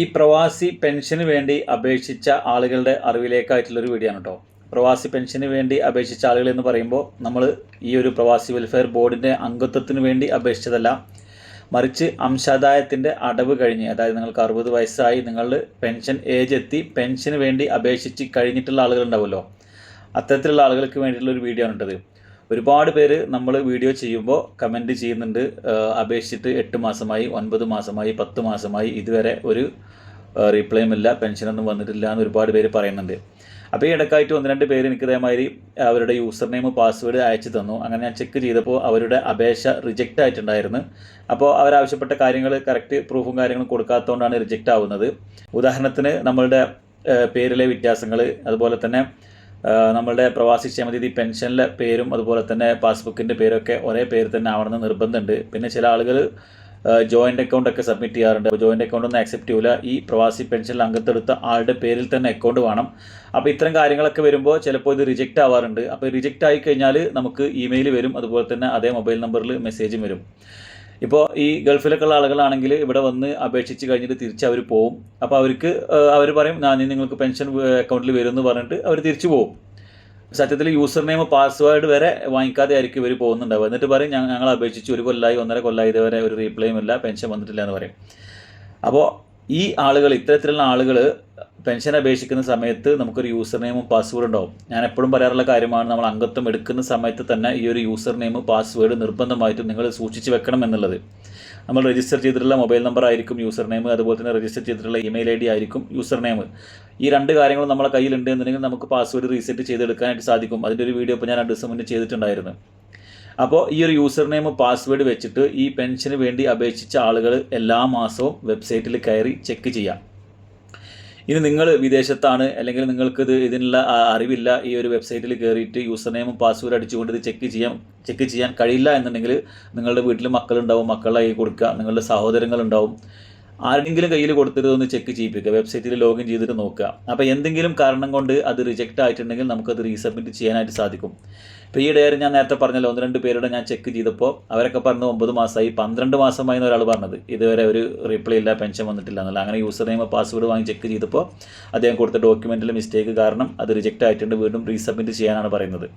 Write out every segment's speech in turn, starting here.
ഈ പ്രവാസി പെൻഷന് വേണ്ടി അപേക്ഷിച്ച ആളുകളുടെ അറിവിലേക്കായിട്ടുള്ളൊരു വീഡിയോ ആണ് കേട്ടോ. പ്രവാസി പെൻഷന് വേണ്ടി അപേക്ഷിച്ച ആളുകൾ എന്ന് പറയുമ്പോൾ നമ്മൾ ഈ ഒരു പ്രവാസി വെൽഫെയർ ബോർഡിൻ്റെ അംഗത്വത്തിന് വേണ്ടി അപേക്ഷിച്ചതല്ല, മറിച്ച് അംശാദായത്തിൻ്റെ അടവ് കഴിഞ്ഞ്, അതായത് നിങ്ങൾക്ക് 60 വയസ്സായി നിങ്ങളുടെ പെൻഷൻ ഏജ് എത്തി പെൻഷന് വേണ്ടി അപേക്ഷിച്ച് കഴിഞ്ഞിട്ടുള്ള ആളുകളുണ്ടാവുമല്ലോ, അത്തരത്തിലുള്ള ആളുകൾക്ക് വേണ്ടിയിട്ടുള്ളൊരു വീഡിയോ ആണ് ഇട്ടത്. ഒരുപാട് പേര് നമ്മൾ വീഡിയോ ചെയ്യുമ്പോൾ കമൻറ്റ് ചെയ്യുന്നുണ്ട്, അപേക്ഷിച്ചിട്ട് 8 മാസമായി, 9 മാസമായി, 10 മാസമായി, ഇതുവരെ ഒരു റീപ്ലേയും ഇല്ല, പെൻഷനൊന്നും വന്നിട്ടില്ല എന്ന് ഒരുപാട് പേര് പറയുന്നുണ്ട്. അപ്പോൾ ഈ ഇടയ്ക്കായിട്ട് 1-2 പേര് എനിക്ക് ഇതേമാതിരി അവരുടെ യൂസർ നെയിം പാസ്വേഡ് അയച്ചു തന്നു. അങ്ങനെ ഞാൻ ചെക്ക് ചെയ്തപ്പോൾ അവരുടെ അപേക്ഷ റിജക്റ്റ് ആയിട്ടുണ്ടായിരുന്നു. അപ്പോൾ അവരാവശ്യപ്പെട്ട കാര്യങ്ങൾ കറക്റ്റ് പ്രൂഫും കാര്യങ്ങളും കൊടുക്കാത്തതുകൊണ്ടാണ് റിജക്റ്റ് ആവുന്നത്. ഉദാഹരണത്തിന് നമ്മളുടെ പേരിലെ വ്യത്യാസങ്ങൾ, അതുപോലെ തന്നെ നമ്മളുടെ പ്രവാസി ക്ഷേമനിധി പെൻഷനിലെ പേരും അതുപോലെ തന്നെ പാസ്ബുക്കിൻ്റെ പേരൊക്കെ ഒരേ പേര് തന്നെ ആവണമെന്ന് നിർബന്ധമുണ്ട്. പിന്നെ ചില ആളുകൾ ജോയിൻ്റ് അക്കൗണ്ടൊക്കെ സബ്മിറ്റ് ചെയ്യാറുണ്ട്. അപ്പോൾ ജോയിൻ്റ് അക്കൗണ്ടൊന്നും ആക്സെപ്റ്റ് ചെയ്യില്ല, ഈ പ്രവാസി പെൻഷനിൽ അംഗത്തെടുത്ത ആളുടെ പേരിൽ തന്നെ അക്കൗണ്ട് വേണം. അപ്പോൾ ഇത്തരം കാര്യങ്ങളൊക്കെ വരുമ്പോൾ ചിലപ്പോൾ ഇത് റിജക്റ്റ് ആവാറുണ്ട്. അപ്പോൾ റിജക്റ്റ് ആയി കഴിഞ്ഞാൽ നമുക്ക് ഇമെയിൽ വരും, അതുപോലെ തന്നെ അതേ മൊബൈൽ നമ്പറിൽ മെസ്സേജും വരും. ഇപ്പോൾ ഈ ഗൾഫിലൊക്കെ ഉള്ള ആളുകളാണെങ്കിൽ ഇവിടെ വന്ന് അപേക്ഷിച്ച് കഴിഞ്ഞിട്ട് തിരിച്ച് അവർ പോവും. അപ്പോൾ അവർ പറയും നിങ്ങൾക്ക് പെൻഷൻ അക്കൗണ്ടിൽ വരും എന്ന് പറഞ്ഞിട്ട് അവർ തിരിച്ചു പോകും. സത്യത്തിൽ യൂസർ നെയിം പാസ്വേഡ് വരെ വാങ്ങിക്കാതെ ആയിരിക്കും ഇവർ പോകുന്നുണ്ടാവുക. എന്നിട്ട് പറയും ഞങ്ങൾ അപേക്ഷിച്ച് 1 കൊല്ലമായി 1.5 കൊല്ലമായി ഇതുവരെ ഒരു റീപ്ലേയും ഇല്ല, പെൻഷൻ വന്നിട്ടില്ല എന്ന് പറയും. അപ്പോൾ ഈ ആളുകൾ, ഇത്തരത്തിലുള്ള ആളുകൾ പെൻഷൻ അപേക്ഷിക്കുന്ന സമയത്ത് നമുക്കൊരു യൂസർ നെയിമും പാസ്വേഡും ഉണ്ടാവും. ഞാൻ എപ്പോഴും പറയാറുള്ള കാര്യമാണ്, നമ്മൾ അംഗത്വം എടുക്കുന്ന സമയത്ത് തന്നെ ഈ ഒരു യൂസർ നെയിം പാസ്വേഡ് നിർബന്ധമായിട്ടും നിങ്ങൾ സൂക്ഷിച്ച് വെക്കണം എന്നുള്ളത്. നമ്മൾ രജിസ്റ്റർ ചെയ്തിട്ടുള്ള മൊബൈൽ നമ്പർ ആയിരിക്കും യൂസർ നെയിം, അതുപോലെ തന്നെ രജിസ്റ്റർ ചെയ്തിട്ടുള്ള ഇമെയിൽ ID ആയിരിക്കും യൂസർ നെയിം. ഈ 2 കാര്യങ്ങളും നമ്മളെ കയ്യിലുണ്ട് എന്നുണ്ടെങ്കിൽ നമുക്ക് പാസ്വേഡ് റീസെറ്റ് ചെയ്തെടുക്കാനായിട്ട് സാധിക്കും. അതിൻ്റെ ഒരു വീഡിയോ ഇപ്പോൾ ഞാൻ 2 ദിവസം മുന്നേ ചെയ്തിട്ടുണ്ടായിരുന്നു. അപ്പോൾ ഈ ഒരു യൂസർ നെയിം പാസ്വേഡ് വെച്ചിട്ട് ഈ പെൻഷന് വേണ്ടി അപേക്ഷിച്ച ആളുകൾ എല്ലാ മാസവും വെബ്സൈറ്റിൽ കയറി ചെക്ക് ചെയ്യാം. ഇനി നിങ്ങൾ വിദേശത്താണ്, അല്ലെങ്കിൽ നിങ്ങൾക്കിത് ഇതിനുള്ള അറിവില്ല, ഈ ഒരു വെബ്സൈറ്റിൽ കയറിയിട്ട് യൂസർ നെയിമും പാസ്വേഡ് അടിച്ചുകൊണ്ട് ഇത് ചെക്ക് ചെയ്യാൻ കഴിയില്ല എന്നുണ്ടെങ്കിൽ നിങ്ങളുടെ വീട്ടിൽ മക്കളുണ്ടാവും, മക്കളുടെ കയ്യിൽ കൊടുക്കുക. നിങ്ങളുടെ സഹോദരങ്ങളുണ്ടാവും, ആരുടെങ്കിലും കയ്യിൽ കൊടുത്തിട്ട് ഒന്ന് ചെക്ക് ചെയ്യിപ്പിക്കുക, വെബ്സൈറ്റിൽ ലോഗിൻ ചെയ്തിട്ട് നോക്കുക. അപ്പോൾ എന്തെങ്കിലും കാരണം കൊണ്ട് അത് റിജക്റ്റ് ആയിട്ടുണ്ടെങ്കിൽ നമുക്കത് റീസബ്മിറ്റ് ചെയ്യാനായിട്ട് സാധിക്കും. ഇപ്പോൾ ഈ ഡയറി ഞാൻ നേരത്തെ പറഞ്ഞല്ലോ, 1-2 പേരുടെ ഞാൻ ചെക്ക് ചെയ്തപ്പോൾ അവരൊക്കെ പറഞ്ഞു 9 മാസമായി, 12 മാസമായി എന്ന് ഒരാൾ പറഞ്ഞത്, ഇതുവരെ ഒരു റിപ്ലൈ ഇല്ല, പെൻഷൻ വന്നിട്ടില്ല എന്നുള്ള. അങ്ങനെ യൂസർ നെയിം പാസ്വേഡ് വാങ്ങി ചെക്ക് ചെയ്തപ്പോൾ അദ്ദേഹം കൊടുത്ത ഡോക്യുമെൻറ്റിൽ മിസ്റ്റേക്ക് കാരണം അത് റിജക്റ്റ് ആയിട്ടുണ്ട്, വീണ്ടും റീസബ്മിറ്റ് ചെയ്യാനാണ് പറയുന്നത്.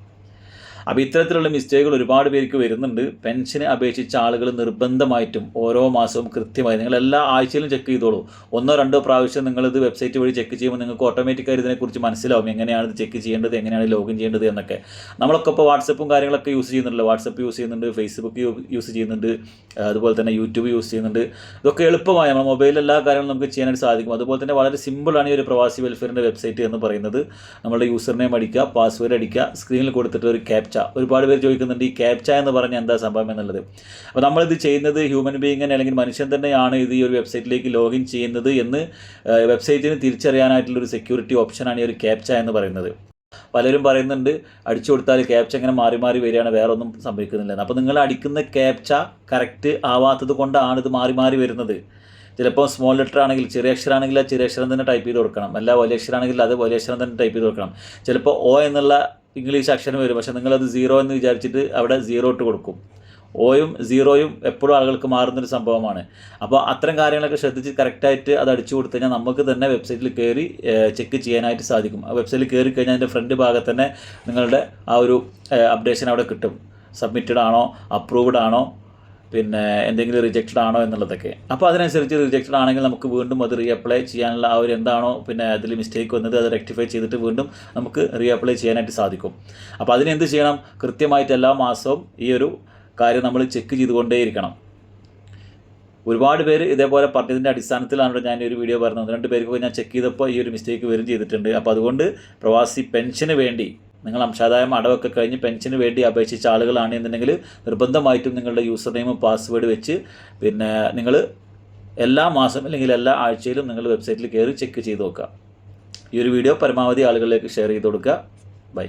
അപ്പോൾ ഇത്തരത്തിലുള്ള മിസ്റ്റേക്കുകൾ ഒരുപാട് പേർക്ക് വരുന്നുണ്ട്. പെൻഷന് അപേക്ഷിച്ച ആളുകൾ നിർബന്ധമായിട്ടും ഓരോ മാസവും കൃത്യമായി നിങ്ങൾ എല്ലാ ആഴ്ചയിലും ചെക്ക് ചെയ്തോളൂ. 1-2 പ്രാവശ്യം നിങ്ങളിത് വെബ്സൈറ്റ് വഴി ചെക്ക് ചെയ്യുമ്പോൾ നിങ്ങൾക്ക് ഓട്ടോമാറ്റിക്കായി ഇതിനെക്കുറിച്ച് മനസ്സിലാവും, എങ്ങനെയാണ് ഇത് ചെക്ക് ചെയ്യേണ്ടത്, എങ്ങനെയാണ് ലോഗിൻ ചെയ്യേണ്ടത് എന്നൊക്കെ. നമ്മളൊക്കെ ഇപ്പോൾ വാട്സപ്പും കാര്യങ്ങളൊക്കെ യൂസ് ചെയ്യുന്നുണ്ടല്ലോ, വാട്സപ്പ് യൂസ് ചെയ്യുന്നുണ്ട്, ഫേസ്ബുക്ക് യൂസ് ചെയ്യുന്നുണ്ട്, അതുപോലെ തന്നെ യൂട്യൂബ് യൂസ് ചെയ്യുന്നുണ്ട്. ഇതൊക്കെ എളുപ്പമായി നമ്മുടെ മൊബൈലിൽ എല്ലാ കാര്യങ്ങളും നമുക്ക് ചെയ്യാനായിട്ട് സാധിക്കും. അതുപോലെ തന്നെ വളരെ സിമ്പിളാണ് ഈ ഒരു പ്രവാസി വെൽഫെയറിൻ്റെ വെബ്സൈറ്റ് എന്ന് പറയുന്നത്. നമ്മുടെ യൂസർ നെയിം അടിക്കുക, പാസ്വേഡ് അടിക്കുക, സ്ക്രീനിൽ കൊടുത്തിട്ട് ഒരു ക്യാപ്ച. ഒരുപാട് പേര് ചോദിക്കുന്നുണ്ട് ഈ ക്യാപ്ച എന്ന് പറഞ്ഞാൽ എന്താ സംഭവം എന്നുള്ളത്. അപ്പോൾ നമ്മളിത് ചെയ്യുന്നത് ഹ്യൂമൻ ബീയിങ്ങിനെ അല്ലെങ്കിൽ മനുഷ്യൻ തന്നെയാണ് ഇത് ഈ ഒരു വെബ്സൈറ്റിലേക്ക് ലോഗിൻ ചെയ്യുന്നത് എന്ന് വെബ്സൈറ്റിന് തിരിച്ചറിയാനായിട്ടുള്ളൊരു സെക്യൂരിറ്റി ഓപ്ഷനാണ് ഈ ഒരു ക്യാപ്ച എന്ന് പറയുന്നത്. പലരും പറയുന്നുണ്ട് അടിച്ചു കൊടുത്താൽ ക്യാപ്ച ഇങ്ങനെ മാറി മാറി വരികയാണ്, വേറെ ഒന്നും സംഭവിക്കുന്നില്ല. അപ്പോൾ നിങ്ങൾ അടിക്കുന്ന ക്യാപ്ച കറക്റ്റ് ആവാത്തത് കൊണ്ടാണ് ഇത് മാറി മാറി വരുന്നത്. ചിലപ്പോൾ സ്മോൾ ലെറ്റർ ആണെങ്കിൽ, ചെറിയ അക്ഷരമാണെങ്കിൽ ആ ചെറിയ അക്ഷരം തന്നെ ടൈപ്പ് ചെയ്ത് കൊടുക്കണം, അല്ല വലിയ അക്ഷരമാണെങ്കിൽ അത് വലിയ അക്ഷരം തന്നെ ടൈപ്പ് ചെയ്ത് കൊടുക്കണം. ചിലപ്പോൾ O എന്നുള്ള ഇംഗ്ലീഷ് അക്ഷരം വരും, പക്ഷേ നിങ്ങളത് 0 എന്ന് വിചാരിച്ചിട്ട് അവിടെ 0 ഇട്ട് കൊടുക്കും. Oയും 0യും എപ്പോഴും ആളുകൾക്ക് മാറുന്നൊരു സംഭവമാണ്. അപ്പോൾ അത്തരം കാര്യങ്ങളൊക്കെ ശ്രദ്ധിച്ച് കറക്റ്റായിട്ട് അത് അടിച്ചു കൊടുത്തു കഴിഞ്ഞാൽ നമുക്ക് തന്നെ വെബ്സൈറ്റിൽ കയറി ചെക്ക് ചെയ്യാനായിട്ട് സാധിക്കും. ആ വെബ്സൈറ്റിൽ കയറി കഴിഞ്ഞാൽ അതിൻ്റെ ഫ്രണ്ട് ഭാഗത്ത് തന്നെ നിങ്ങളുടെ ആ ഒരു അപ്ഡേഷൻ അവിടെ കിട്ടും, സബ്മിറ്റഡ് ആണോ, അപ്രൂവ്ഡ് ആണോ, പിന്നെ എന്തെങ്കിലും റിജക്റ്റഡ് ആണോ എന്നുള്ളതൊക്കെ. അപ്പോൾ അതിനനുസരിച്ച് റിജക്റ്റഡ് ആണെങ്കിൽ നമുക്ക് വീണ്ടും അത് റീഅപ്ലൈ ചെയ്യാനുള്ള ആ ഒരു എന്താണോ പിന്നെ അതിൽ മിസ്റ്റേക്ക് വന്നത് അത് റെക്ടിഫൈ ചെയ്തിട്ട് വീണ്ടും നമുക്ക് റീഅപ്ലൈ ചെയ്യാനായിട്ട് സാധിക്കും. അപ്പോൾ അതിനെന്ത് ചെയ്യണം, കൃത്യമായിട്ട് എല്ലാ മാസവും ഈ ഒരു കാര്യം നമ്മൾ ചെക്ക് ചെയ്തുകൊണ്ടേയിരിക്കണം. ഒരുപാട് പേര് ഇതേപോലെ പറഞ്ഞതിൻ്റെ അടിസ്ഥാനത്തിലാണ് ഞാൻ ഈ ഒരു വീഡിയോ പറഞ്ഞത്. 2 പേർക്കൊക്കെ ഞാൻ ചെക്ക് ചെയ്തപ്പോൾ ഈ ഒരു മിസ്റ്റേക്ക് വരും ചെയ്തിട്ടുണ്ട്. അപ്പോൾ അതുകൊണ്ട് പ്രവാസി പെൻഷന് വേണ്ടി നിങ്ങൾ അംശാദായം അടവൊക്കെ കഴിഞ്ഞ് പെൻഷന് വേണ്ടി അപേക്ഷിച്ച ആളുകളാണ് എന്നുണ്ടെങ്കിൽ നിർബന്ധമായിട്ടും നിങ്ങളുടെ യൂസർ നെയിമും പാസ്വേഡ് വെച്ച് പിന്നെ നിങ്ങൾ എല്ലാ മാസം അല്ലെങ്കിൽ എല്ലാ ആഴ്ചയിലും നിങ്ങൾ വെബ്സൈറ്റിൽ കയറി ചെക്ക് ചെയ്ത് നോക്കുക. ഈ ഒരു വീഡിയോ പരമാവധി ആളുകളിലേക്ക് ഷെയർ ചെയ്ത് കൊടുക്കുക. ബൈ.